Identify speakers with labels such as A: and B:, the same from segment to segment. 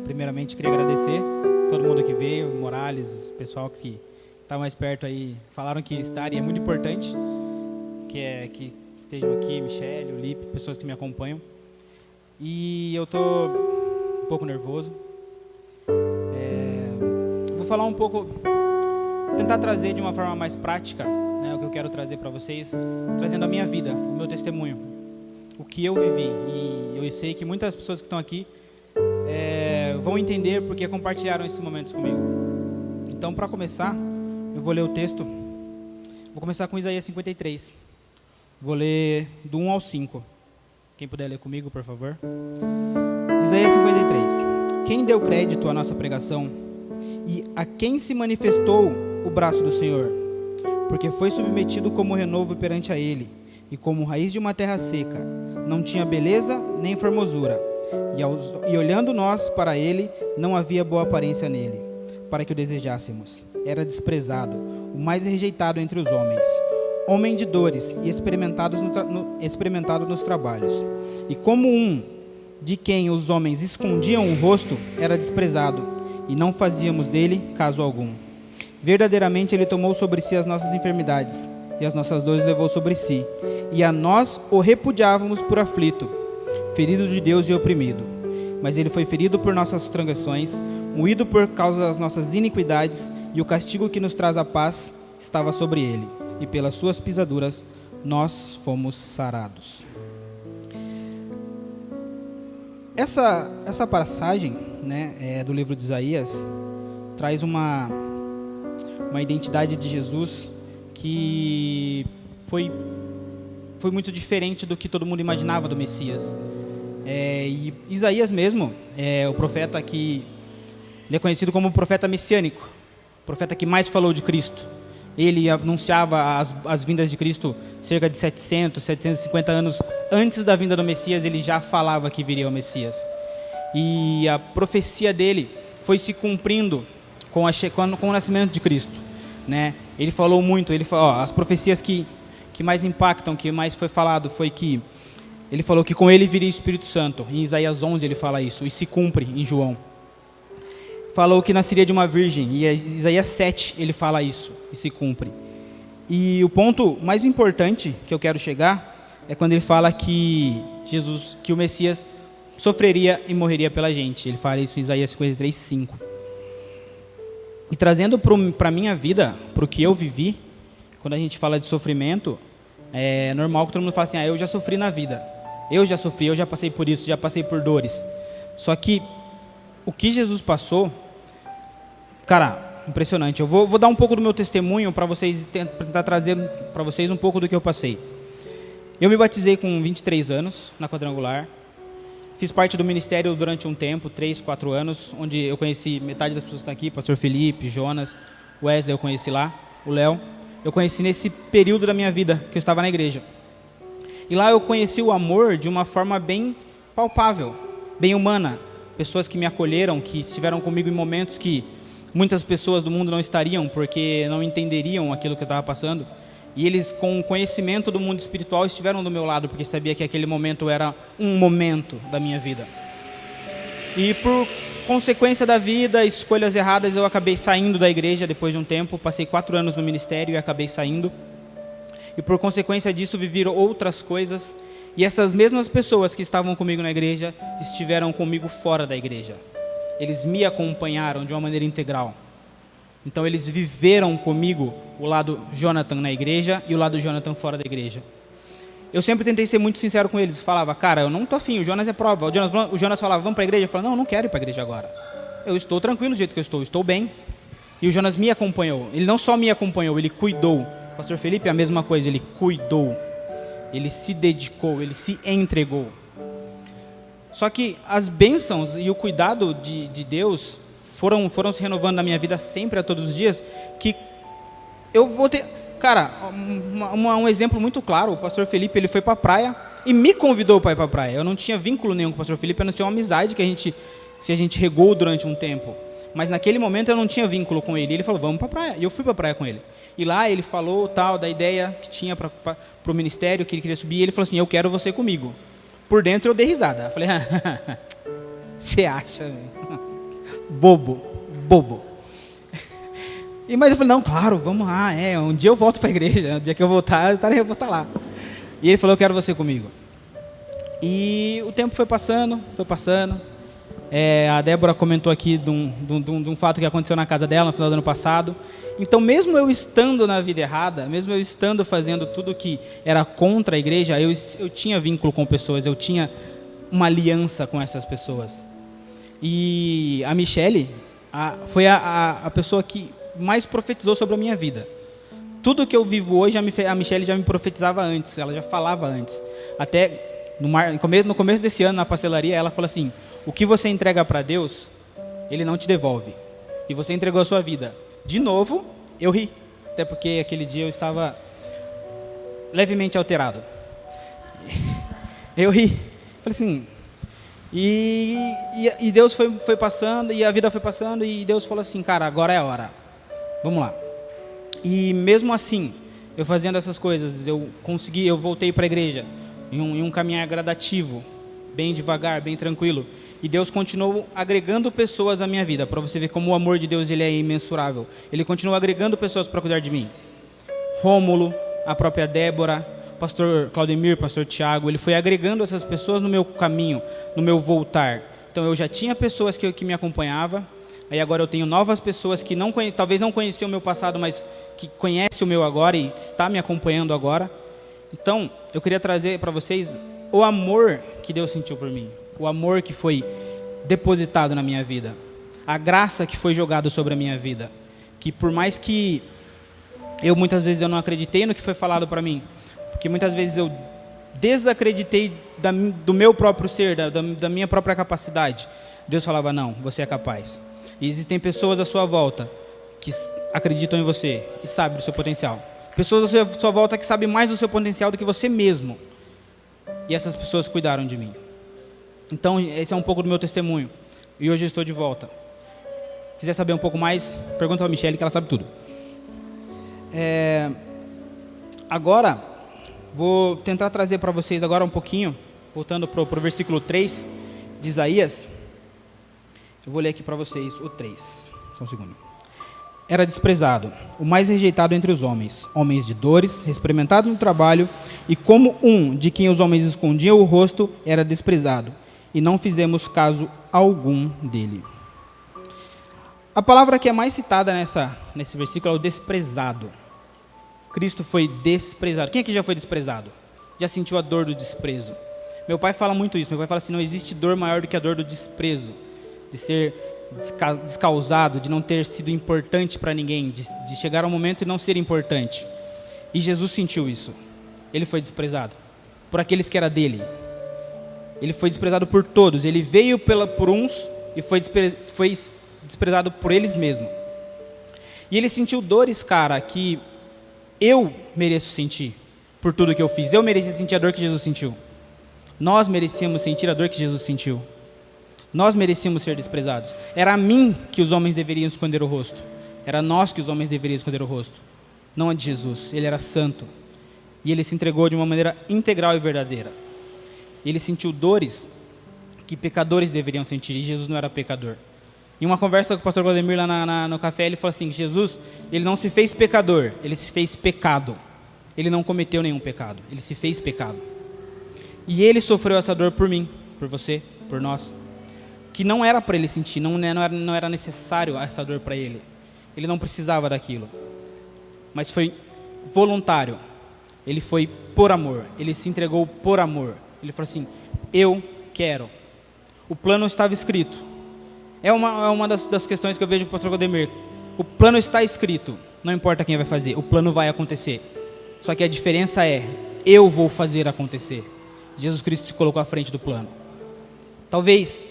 A: Primeiramente, queria agradecer todo mundo que veio, Morales, o pessoal que está mais perto aí, falaram que estar e é muito importante, que estejam aqui, Michele, o Lipe, pessoas que me acompanham. E eu estou um pouco nervoso. Vou falar um pouco, vou tentar trazer de uma forma mais prática, né, o que eu quero trazer para vocês, trazendo a minha vida, o meu testemunho, o que eu vivi. E eu sei que muitas pessoas que estão aqui vão entender porque compartilharam esses momentos comigo. Então, para começar, eu vou ler o texto. Vou começar com Isaías 53. Vou ler do 1 ao 5. Quem puder ler comigo, por favor. Isaías 53. Quem deu crédito à nossa pregação e a quem se manifestou o braço do Senhor? Porque foi submetido como renovo perante a ele, e como raiz de uma terra seca. Não tinha beleza nem formosura. E olhando nós para ele, não havia boa aparência nele, para que o desejássemos. Era desprezado, o mais rejeitado entre os homens, homem de dores e experimentado nos trabalhos. E como um de quem os homens escondiam o rosto, era desprezado, e não fazíamos dele caso algum. Verdadeiramente ele tomou sobre si as nossas enfermidades, e as nossas dores levou sobre si, e a nós o repudiávamos por aflito, ferido de Deus e oprimido. Mas ele foi ferido por nossas transgressões, moído por causa das nossas iniquidades, e o castigo que nos traz a paz estava sobre ele, e pelas suas pisaduras nós fomos sarados. Essa passagem, né, do livro de Isaías traz uma identidade de Jesus que foi muito diferente do que todo mundo imaginava do Messias. E Isaías mesmo, o profeta que ele é conhecido como o profeta messiânico, o profeta que mais falou de Cristo. Ele anunciava as vindas de Cristo cerca de 750 anos antes da vinda do Messias. Ele já falava que viria o Messias. E a profecia dele foi se cumprindo com o nascimento de Cristo, né? Ele falou muito, as profecias que mais impactam, que mais foi falado, foi que ele falou que com ele viria o Espírito Santo. Em Isaías 11 ele fala isso, e se cumpre em João. Falou que nasceria de uma virgem, e em Isaías 7 ele fala isso, e se cumpre. E o ponto mais importante que eu quero chegar é quando ele fala que que o Messias sofreria e morreria pela gente. Ele fala isso em Isaías 53, 5. E trazendo para a minha vida, para o que eu vivi, quando a gente fala de sofrimento, é normal que todo mundo fale assim, eu já sofri na vida. Eu já sofri, eu já passei por isso, já passei por dores. Só que o que Jesus passou, cara, impressionante. Eu vou dar um pouco do meu testemunho para vocês, tentar trazer para vocês um pouco do que eu passei. Eu me batizei com 23 anos na Quadrangular. Fiz parte do ministério durante um tempo, 3, 4 anos, onde eu conheci metade das pessoas que estão aqui, pastor Felipe, Jonas, Wesley eu conheci lá, o Léo. Eu conheci nesse período da minha vida, que eu estava na igreja. E lá eu conheci o amor de uma forma bem palpável, bem humana. Pessoas que me acolheram, que estiveram comigo em momentos que muitas pessoas do mundo não estariam, porque não entenderiam aquilo que eu estava passando. E eles, com o conhecimento do mundo espiritual, estiveram do meu lado, porque sabia que aquele momento era um momento da minha vida. E por consequência da vida, escolhas erradas, eu acabei saindo da igreja depois de um tempo. Passei 4 anos no ministério e acabei saindo. E por consequência disso, vivi outras coisas. E essas mesmas pessoas que estavam comigo na igreja, estiveram comigo fora da igreja. Eles me acompanharam de uma maneira integral. Então eles viveram comigo o lado Jonathan na igreja e o lado Jonathan fora da igreja. Eu sempre tentei ser muito sincero com eles. Falava, cara, eu não tô afim, o Jonas é prova. O Jonas falava, vamos para a igreja? Eu falava, não quero ir para a igreja agora. Eu estou tranquilo do jeito que eu estou bem. E o Jonas me acompanhou. Ele não só me acompanhou, ele cuidou. O pastor Felipe é a mesma coisa, ele cuidou. Ele se dedicou, ele se entregou. Só que as bênçãos e o cuidado de Deus foram se renovando na minha vida sempre, a todos os dias, que eu vou ter... Cara, um exemplo muito claro, o pastor Felipe, ele foi para a praia e me convidou para ir para a praia. Eu não tinha vínculo nenhum com o pastor Felipe, a não ser uma amizade que a gente regou durante um tempo. Mas naquele momento eu não tinha vínculo com ele. Ele falou, vamos para a praia. E eu fui para a praia com ele. E lá ele falou tal da ideia que tinha para o ministério, que ele queria subir. E ele falou assim, eu quero você comigo. Por dentro eu dei risada. Eu falei, Você acha? Bobo. Mas eu falei, não, claro, vamos lá, um dia eu volto para a igreja, um dia que eu voltar, eu vou estar lá. E ele falou, eu quero você comigo. E o tempo foi passando. A Débora comentou aqui de um fato que aconteceu na casa dela no final do ano passado. Então, mesmo eu estando na vida errada, mesmo eu estando fazendo tudo que era contra a igreja, eu tinha vínculo com pessoas, eu tinha uma aliança com essas pessoas. E a Michele foi a pessoa que mais profetizou sobre a minha vida. Tudo que eu vivo hoje, a Michele já me profetizava antes, ela já falava antes. Até no começo desse ano, na pastelaria, ela falou assim, o que você entrega para Deus, Ele não te devolve. E você entregou a sua vida. De novo, eu ri. Até porque aquele dia eu estava levemente alterado. Eu ri. Falei assim... E Deus foi passando, e a vida foi passando, e Deus falou assim, cara, agora é a hora. Vamos lá. E mesmo assim, eu fazendo essas coisas, eu voltei para a igreja, em um caminhar gradativo, bem devagar, bem tranquilo. E Deus continuou agregando pessoas à minha vida, para você ver como o amor de Deus ele é imensurável. Ele continuou agregando pessoas para cuidar de mim. Rômulo, a própria Débora, pastor Claudemir, pastor Tiago, ele foi agregando essas pessoas no meu caminho, no meu voltar. Então eu já tinha pessoas que me acompanhavam, aí agora eu tenho novas pessoas que talvez não conheciam o meu passado, mas que conhecem o meu agora e está me acompanhando agora. Então eu queria trazer para vocês o amor que Deus sentiu por mim, o amor que foi depositado na minha vida, a graça que foi jogada sobre a minha vida, que por mais que muitas vezes eu não acreditei no que foi falado para mim, porque muitas vezes eu desacreditei do meu próprio ser, da minha própria capacidade. Deus falava, não, você é capaz. E existem pessoas à sua volta que acreditam em você e sabem do seu potencial. Pessoas à sua volta que sabem mais do seu potencial do que você mesmo. E essas pessoas cuidaram de mim. Então, esse é um pouco do meu testemunho. E hoje eu estou de volta. Quiser saber um pouco mais, pergunta para a Michele que ela sabe tudo. Agora... vou tentar trazer para vocês agora um pouquinho, voltando para o versículo 3 de Isaías. Eu vou ler aqui para vocês o 3. Só um segundo. Era desprezado, o mais rejeitado entre os homens de dores, experimentado no trabalho, e como um de quem os homens escondiam o rosto, era desprezado, e não fizemos caso algum dele. A palavra que é mais citada nesse versículo é o desprezado. Cristo foi desprezado. Quem aqui já foi desprezado? Já sentiu a dor do desprezo? Meu pai fala muito isso. Meu pai fala assim, não existe dor maior do que a dor do desprezo. De ser descausado, de não ter sido importante para ninguém, de chegar ao momento e não ser importante. E Jesus sentiu isso. Ele foi desprezado por aqueles que era dele. Ele foi desprezado por todos. Ele veio por uns e foi desprezado por eles mesmos. E ele sentiu dores, cara, que... eu mereço sentir por tudo que eu fiz. Eu merecia sentir a dor que Jesus sentiu. Nós merecíamos sentir a dor que Jesus sentiu. Nós merecíamos ser desprezados. Era a mim que os homens deveriam esconder o rosto. Era a nós que os homens deveriam esconder o rosto. Não a de Jesus. Ele era santo. E ele se entregou de uma maneira integral e verdadeira. Ele sentiu dores que pecadores deveriam sentir. E Jesus não era pecador. Em uma conversa com o pastor Claudemir lá no café, ele falou assim, Jesus, ele não se fez pecador, ele se fez pecado. Ele não cometeu nenhum pecado, ele se fez pecado. E ele sofreu essa dor por mim, por você, por nós. Que não era para ele sentir, não era necessário essa dor para ele. Ele não precisava daquilo. Mas foi voluntário. Ele foi por amor, ele se entregou por amor. Ele falou assim, eu quero. O plano estava escrito. É uma das questões que eu vejo com o pastor Claudemir. O plano está escrito, não importa quem vai fazer, o plano vai acontecer. Só que a diferença é, eu vou fazer acontecer. Jesus Cristo se colocou à frente do plano. Talvez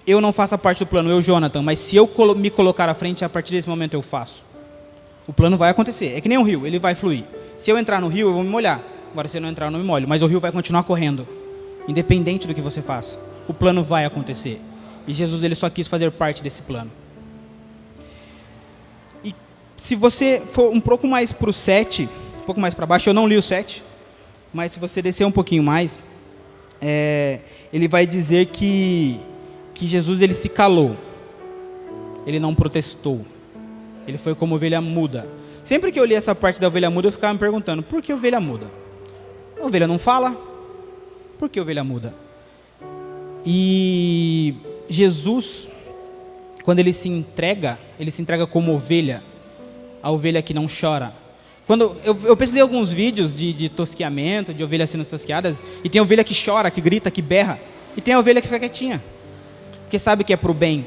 A: eu não faça parte do plano, eu, Jonathan, mas se eu me colocar à frente, a partir desse momento eu faço. O plano vai acontecer, é que nem um rio, ele vai fluir. Se eu entrar no rio, eu vou me molhar. Agora, se eu não entrar, eu não me molho, mas o rio vai continuar correndo, independente do que você faça. O plano vai acontecer. E Jesus, ele só quis fazer parte desse plano. E se você for um pouco mais para o 7, um pouco mais para baixo, eu não li o 7, mas se você descer um pouquinho mais, ele vai dizer que que Jesus ele se calou. Ele não protestou. Ele foi como ovelha muda. Sempre que eu li essa parte da ovelha muda, eu ficava me perguntando, por que ovelha muda? A ovelha não fala? Por que ovelha muda? E Jesus, quando ele se entrega como ovelha, a ovelha que não chora. Quando eu pesquisei alguns vídeos de tosqueamento, de ovelhas sendo tosqueadas, e tem ovelha que chora, que grita, que berra, e tem a ovelha que fica quietinha, porque sabe que é pro bem,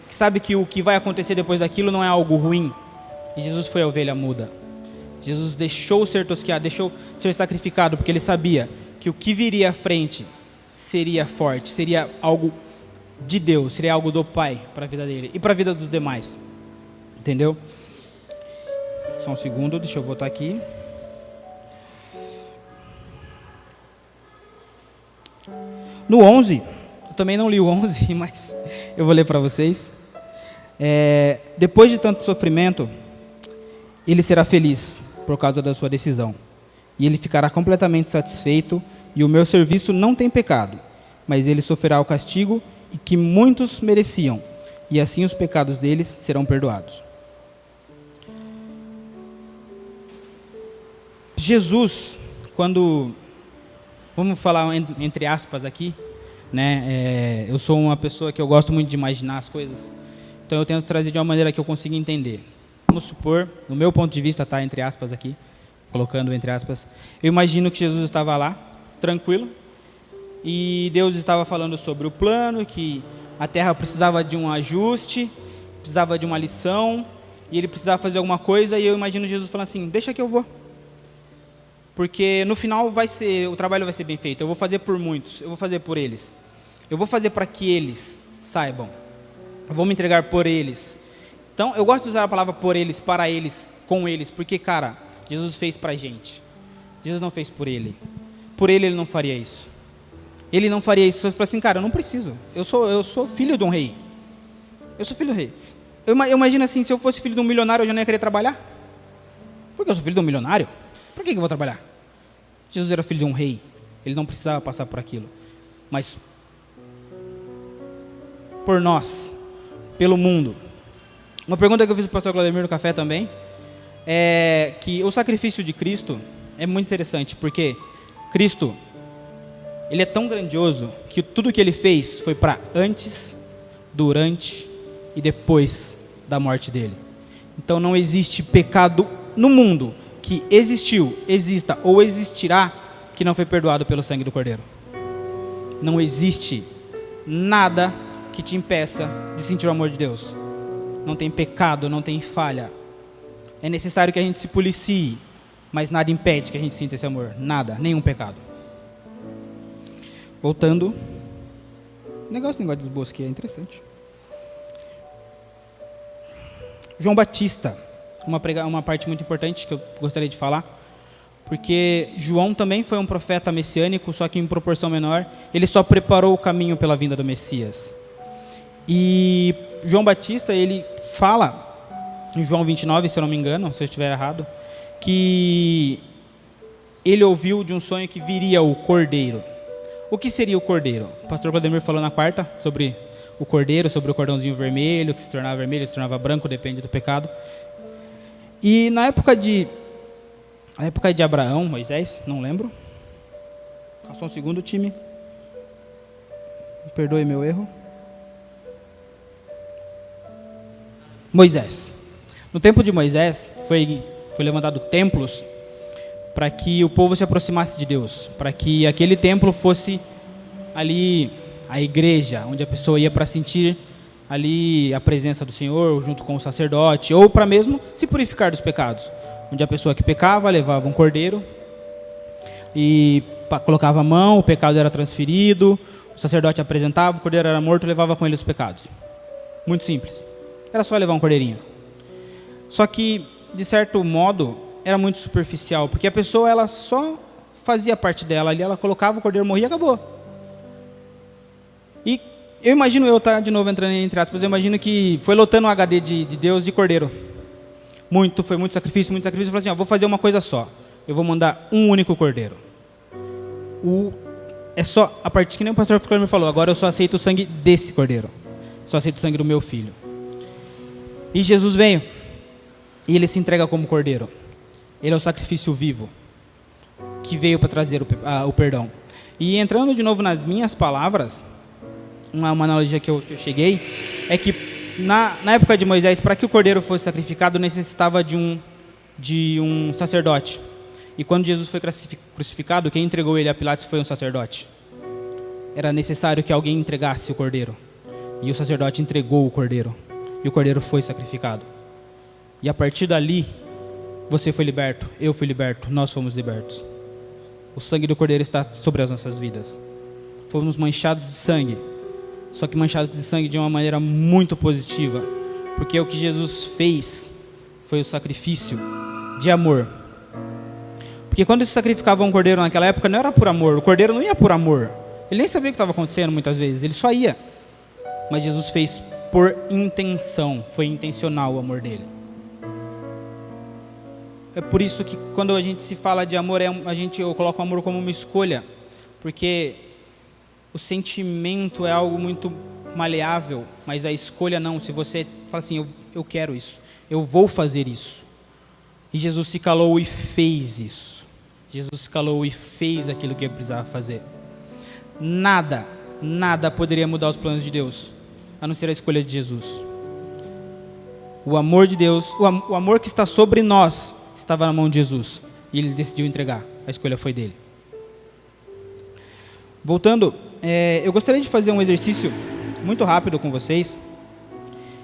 A: que sabe que o que vai acontecer depois daquilo não é algo ruim. E Jesus foi a ovelha muda. Jesus deixou ser tosqueado, deixou ser sacrificado, porque ele sabia que o que viria à frente seria forte, seria algo de Deus, seria algo do Pai para a vida dele e para a vida dos demais. Entendeu? Só um segundo, deixa eu botar aqui. No 11, eu também não li o 11, mas eu vou ler para vocês. Depois de tanto sofrimento, ele será feliz por causa da sua decisão. E ele ficará completamente satisfeito, e o meu serviço não tem pecado, mas ele sofrerá o castigo que muitos mereciam, e assim os pecados deles serão perdoados. Jesus, quando, vamos falar entre aspas aqui, né? Eu sou uma pessoa que eu gosto muito de imaginar as coisas, então eu tento trazer de uma maneira que eu consiga entender. Vamos supor, no meu ponto de vista, tá, entre aspas aqui, colocando entre aspas, eu imagino que Jesus estava lá, tranquilo, e Deus estava falando sobre o plano, que a terra precisava de um ajuste, precisava de uma lição, e ele precisava fazer alguma coisa, e eu imagino Jesus falando assim, deixa que eu vou. Porque no final o trabalho vai ser bem feito, eu vou fazer por muitos, eu vou fazer por eles. Eu vou fazer para que eles saibam, eu vou me entregar por eles. Então, eu gosto de usar a palavra por eles, para eles, com eles, porque, cara, Jesus fez pra gente. Jesus não fez por ele. Por ele não faria isso. Ele não faria isso. Ele falou assim, cara, eu não preciso. Eu sou filho de um rei. Eu sou filho do rei. Eu imagino assim, se eu fosse filho de um milionário, eu já não ia querer trabalhar. Porque eu sou filho de um milionário? Por que eu vou trabalhar? Jesus era filho de um rei. Ele não precisava passar por aquilo. Mas, por nós, pelo mundo. Uma pergunta que eu fiz para o pastor Claudemir no café também, é que o sacrifício de Cristo é muito interessante, porque Cristo, ele é tão grandioso, que tudo que ele fez foi para antes, durante e depois da morte dele. Então não existe pecado no mundo que existiu, exista ou existirá, que não foi perdoado pelo sangue do Cordeiro. Não existe nada que te impeça de sentir o amor de Deus. Não tem pecado, não tem falha. É necessário que a gente se policie, mas nada impede que a gente sinta esse amor. Nada, nenhum pecado. Voltando. Negócio de esboço aqui é interessante. João Batista, uma parte muito importante que eu gostaria de falar, porque João também foi um profeta messiânico, só que em proporção menor. Ele só preparou o caminho pela vinda do Messias. E João Batista, ele fala, em João 29, se eu não me engano, se eu estiver errado, que ele ouviu de um sonho que viria o Cordeiro. O que seria o Cordeiro? O pastor Claudemir falou na quarta sobre o Cordeiro, sobre o cordãozinho vermelho, que se tornava vermelho, se tornava branco, depende do pecado. E na época de Abraão, Moisés, não lembro. Só um segundo, time. Perdoe meu erro. Moisés. No tempo de Moisés, foi levantado templos para que o povo se aproximasse de Deus, para que aquele templo fosse ali a igreja, onde a pessoa ia para sentir ali a presença do Senhor, junto com o sacerdote, ou para mesmo se purificar dos pecados, onde a pessoa que pecava levava um cordeiro e colocava a mão, o pecado era transferido, o sacerdote apresentava, o cordeiro era morto e levava com ele os pecados. Muito simples. Era só levar um cordeirinho. Só que, de certo modo, era muito superficial, porque a pessoa ela só fazia parte dela ali, ela colocava, o cordeiro morria e acabou. E eu imagino, de novo entrando entre aspas, eu imagino que foi lotando o HD de Deus de cordeiro. Foi muito sacrifício, eu falei assim, vou fazer uma coisa só. Eu vou mandar um único cordeiro. É só, a partir que nem o pastor me falou, agora eu só aceito o sangue desse cordeiro. só aceito o sangue do meu filho. E Jesus veio, e ele se entrega como cordeiro. Ele é o sacrifício vivo, que veio para trazer o perdão. E entrando de novo nas minhas palavras, uma analogia que eu cheguei, é que na época de Moisés, para que o cordeiro fosse sacrificado, necessitava de um sacerdote. E quando Jesus foi crucificado, quem entregou ele a Pilatos foi um sacerdote. Era necessário que alguém entregasse o cordeiro. E o sacerdote entregou o cordeiro. E o cordeiro foi sacrificado. E a partir dali, você foi liberto, eu fui liberto, nós fomos libertos. O sangue do cordeiro está sobre as nossas vidas. Fomos manchados de sangue. Só que manchados de sangue de uma maneira muito positiva. Porque o que Jesus fez foi o sacrifício de amor. Porque quando se sacrificava um cordeiro naquela época, não era por amor. O cordeiro não ia por amor. Ele nem sabia o que estava acontecendo muitas vezes. Ele só ia. Mas Jesus fez por intenção. Foi intencional o amor dele. É por isso que quando a gente se fala de amor, eu coloco o amor como uma escolha. Porque o sentimento é algo muito maleável, mas a escolha não. Se você fala assim, eu quero isso, eu vou fazer isso. E Jesus se calou e fez isso. Jesus se calou e fez aquilo que ele precisava fazer. Nada poderia mudar os planos de Deus, a não ser a escolha de Jesus. O amor de Deus, o amor que está sobre nós, estava na mão de Jesus. E ele decidiu entregar. A escolha foi dele. Voltando, eu gostaria de fazer um exercício muito rápido com vocês,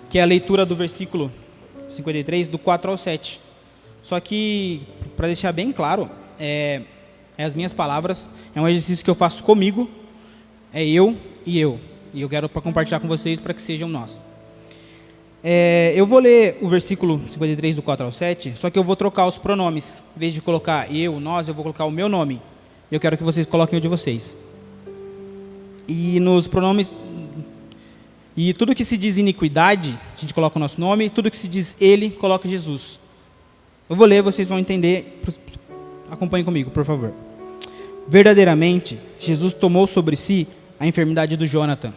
A: que é a leitura do versículo 53, do 4 ao 7. Só que, para deixar bem claro, as minhas palavras, é um exercício que eu faço comigo, é eu. E eu quero compartilhar com vocês para que sejam nós. Eu vou ler o versículo 53 do 4 ao 7, só que eu vou trocar os pronomes. Em vez de colocar eu, nós, eu vou colocar o meu nome. Eu quero que vocês coloquem o de vocês. E nos pronomes, e tudo que se diz iniquidade, a gente coloca o nosso nome, tudo que se diz ele, coloca Jesus. Eu vou ler, vocês vão entender. Acompanhem comigo, por favor. Verdadeiramente, Jesus tomou sobre si a enfermidade do Jonathan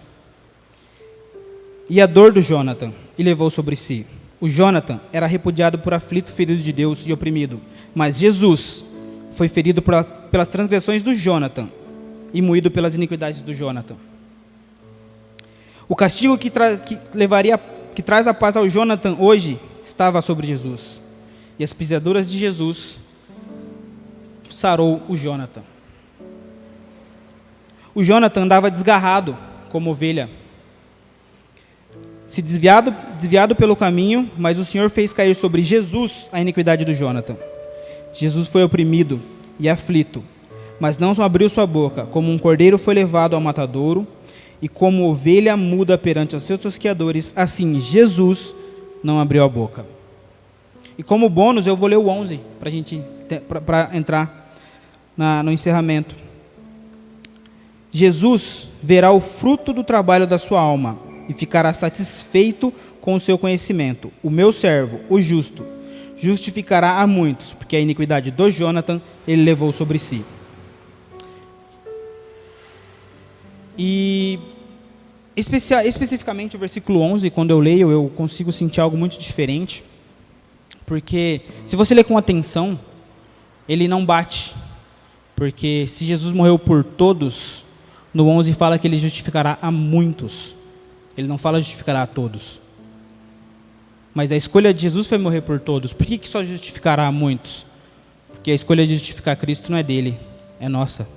A: e a dor do Jonathan, e levou sobre si. O Jonathan era repudiado por aflito, ferido de Deus e oprimido. Mas Jesus foi ferido pelas transgressões do Jonathan e moído pelas iniquidades do Jonathan. O castigo que traz a paz ao Jonathan hoje estava sobre Jesus. E as pisaduras de Jesus sarou o Jonathan. O Jonathan andava desgarrado como ovelha, se desviado pelo caminho, mas o Senhor fez cair sobre Jesus a iniquidade do Jonathan. Jesus foi oprimido e aflito, mas não abriu sua boca. Como um cordeiro foi levado ao matadouro, e como ovelha muda perante os seus tosqueadores, assim Jesus não abriu a boca. E como bônus, eu vou ler o 11, para entrar no encerramento. Jesus verá o fruto do trabalho da sua alma, e ficará satisfeito com o seu conhecimento. O meu servo, o justo, justificará a muitos, porque a iniquidade do Jonathan ele levou sobre si. E especificamente o versículo 11, quando eu leio, eu consigo sentir algo muito diferente, porque se você ler com atenção, ele não bate, porque se Jesus morreu por todos, no 11 fala que ele justificará a muitos. Ele não fala justificará a todos. Mas a escolha de Jesus foi morrer por todos. Por que só justificará a muitos? Porque a escolha de justificar Cristo não é dele, é nossa.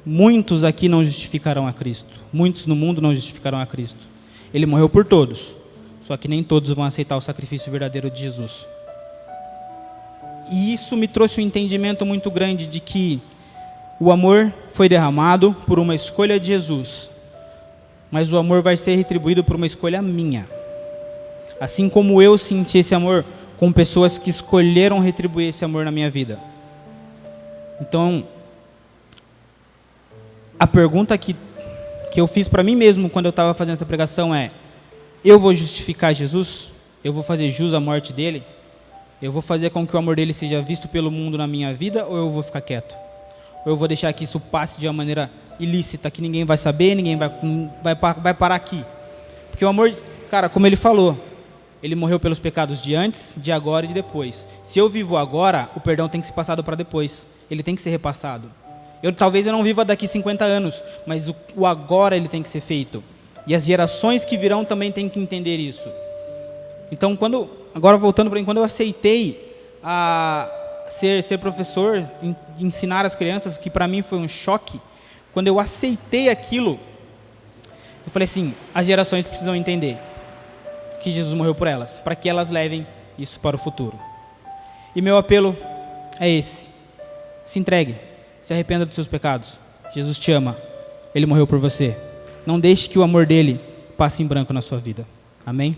A: Muitos aqui não justificarão a Cristo. Muitos no mundo não justificarão a Cristo. Ele morreu por todos. Só que nem todos vão aceitar o sacrifício verdadeiro de Jesus. E isso me trouxe um entendimento muito grande de que o amor foi derramado por uma escolha de Jesus. Mas o amor vai ser retribuído por uma escolha minha. Assim como eu senti esse amor com pessoas que escolheram retribuir esse amor na minha vida. Então, a pergunta que eu fiz para mim mesmo quando eu estava fazendo essa pregação é: eu vou justificar Jesus? Eu vou fazer jus à morte dele? Eu vou fazer com que o amor dele seja visto pelo mundo na minha vida, ou eu vou ficar quieto? Ou eu vou deixar que isso passe de uma maneira ilícita, que ninguém vai saber, ninguém vai parar aqui? Porque o amor, cara, como ele falou, ele morreu pelos pecados de antes, de agora e de depois. Se eu vivo agora, o perdão tem que ser passado para depois. Ele tem que ser repassado. Talvez eu não viva daqui 50 anos, mas o agora ele tem que ser feito. E as gerações que virão também têm que entender isso. Então, agora voltando para mim, quando eu aceitei a ser professor, ensinar as crianças, que para mim foi um choque, quando eu aceitei aquilo, eu falei assim, as gerações precisam entender que Jesus morreu por elas, para que elas levem isso para o futuro. E meu apelo é esse: se entregue, se arrependa dos seus pecados. Jesus te ama, Ele morreu por você. Não deixe que o amor dele passe em branco na sua vida. Amém?